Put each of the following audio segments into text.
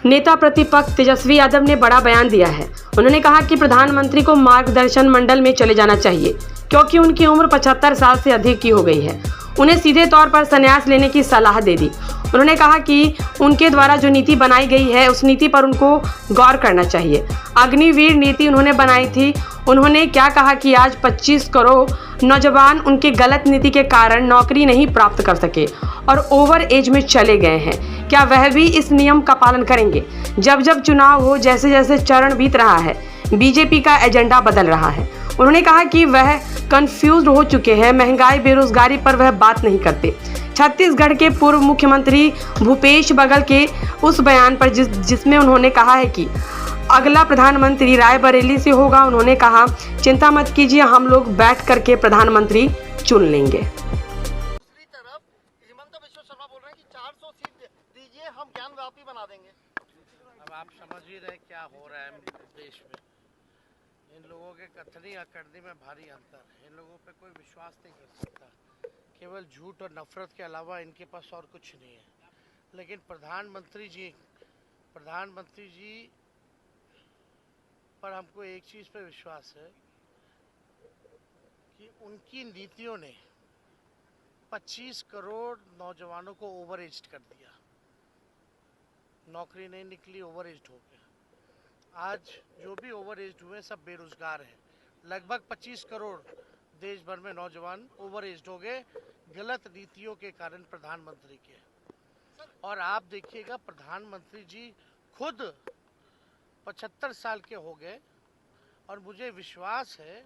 नेता प्रतिपक्ष तेजस्वी यादव ने बड़ा बयान दिया है। उन्होंने कहा कि प्रधानमंत्री को मार्गदर्शन मंडल में चले जाना चाहिए क्योंकि उनकी उम्र 75 साल से अधिक की हो गई है। उन्हें सीधे तौर पर संन्यास लेने की सलाह दे दी। उन्होंने कहा कि उनके द्वारा जो नीति बनाई गई है उस नीति पर उनको गौर करना चाहिए। अग्निवीर नीति उन्होंने बनाई थी। उन्होंने क्या कहा कि आज 25 करोड़ नौजवान उनके गलत नीति के कारण नौकरी नहीं प्राप्त कर सके और ओवर एज में चले गए हैं। क्या वह भी इस नियम का पालन करेंगे? जब जब चुनाव हो, जैसे जैसे चरण बीत रहा है, बीजेपी का एजेंडा बदल रहा है। उन्होंने कहा कि वह कंफ्यूज हो चुके हैं। महंगाई, बेरोजगारी पर वह बात नहीं करते। छत्तीसगढ़ के पूर्व मुख्यमंत्री भूपेश बघेल के उस बयान पर जिसमें उन्होंने कहा है कि अगला प्रधानमंत्री रायबरेली से होगा, उन्होंने कहा चिंता मत कीजिए, हम लोग बैठ करके प्रधानमंत्री चुन लेंगे। दूसरी तरफ हिमंत बिश्व शर्मा बोल रहे हैं कि 400 सीट दीजिए, हम ज्ञानव्यापी बना देंगे। अब आप समझ ही रहे क्या हो रहा है देश में। इन लोगों के कथनी और करनी में भारी अंतर है। इन लोगों पे कोई विश्वास नहीं कर सकता। केवल झूठ और नफरत के अलावा इनके पास और कुछ नहीं है। लेकिन प्रधानमंत्री जी पर हमको एक चीज़ पे विश्वास है कि उनकी नीतियों ने 25 करोड़ नौजवानों को ओवर एज्ड कर दिया। नौकरी नहीं निकली, ओवर एज्ड हो गया। आज जो भी ओवर एज्ड हुए सब बेरोजगार हैं। लगभग 25 करोड़ देश भर में नौजवान ओवर एज्ड हो गए गलत नीतियों के कारण प्रधानमंत्री के। और आप देखिएगा प्रधानमंत्री जी खुद 75 साल के हो गए और मुझे विश्वास है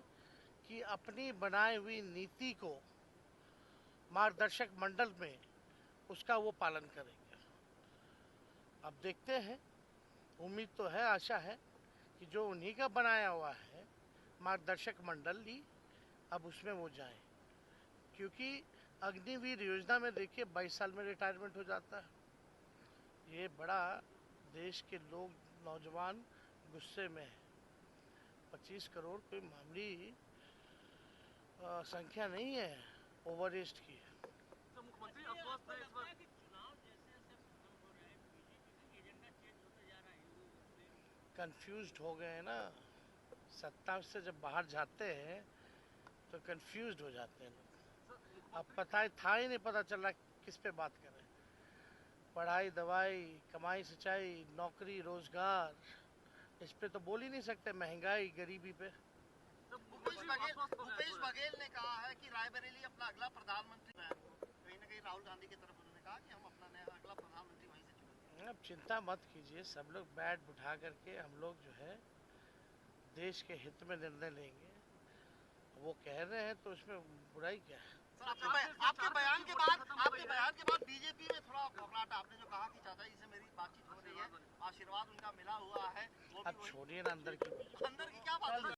कि अपनी बनाई हुई नीति को मार्गदर्शक मंडल में उसका वो पालन करेंगे। अब देखते हैं, उम्मीद तो है, आशा है कि जो उन्हीं का बनाया हुआ है मार्गदर्शक मंडल ही अब उसमें वो जाए। क्योंकि अग्निवीर योजना में देखिए 22 साल में रिटायरमेंट हो जाता है। ये बड़ा देश के लोग नौजवान गुस्से में है। 25 करोड़ कोई मामूली संख्या नहीं है ओवर एज्ड की। तो मुख्यमंत्री अस्वस्थ है इस वक्त। कंफ्यूज्ड हो गए हैं ना। सत्ता से जब बाहर जाते हैं तो कंफ्यूज्ड हो जाते हैं लोग। अब पता था ही नहीं, पता चला किस पे बात करें। पढ़ाई, दवाई, कमाई, सिंचाई, नौकरी, रोजगार, इस पे तो बोल ही नहीं सकते। महंगाई, गरीबी पे। भूपेश बघेल ने कहा है कि रायबरेली अपना अगला प्रधानमंत्री है। कहीं ना कहीं राहुल गांधी की तरफ उन्होंने कहा कि हम अपना नया अगला प्रधानमंत्री वहीं से चुनेंगे। अब चिंता मत कीजिए, सब लोग बैठ बिठा करके हम लोग जो है देश के हित में निर्णय लेंगे। वो कह रहे हैं तो उसमें बुराई क्या है। आपके बयान के बाद बीजेपी में थोड़ा घबराहट। आपने जो कहा कि चाचा जी से मेरी बातचीत हो रही है, आशीर्वाद उनका मिला हुआ है, अब छोड़िए ना अंदर की क्या बात है?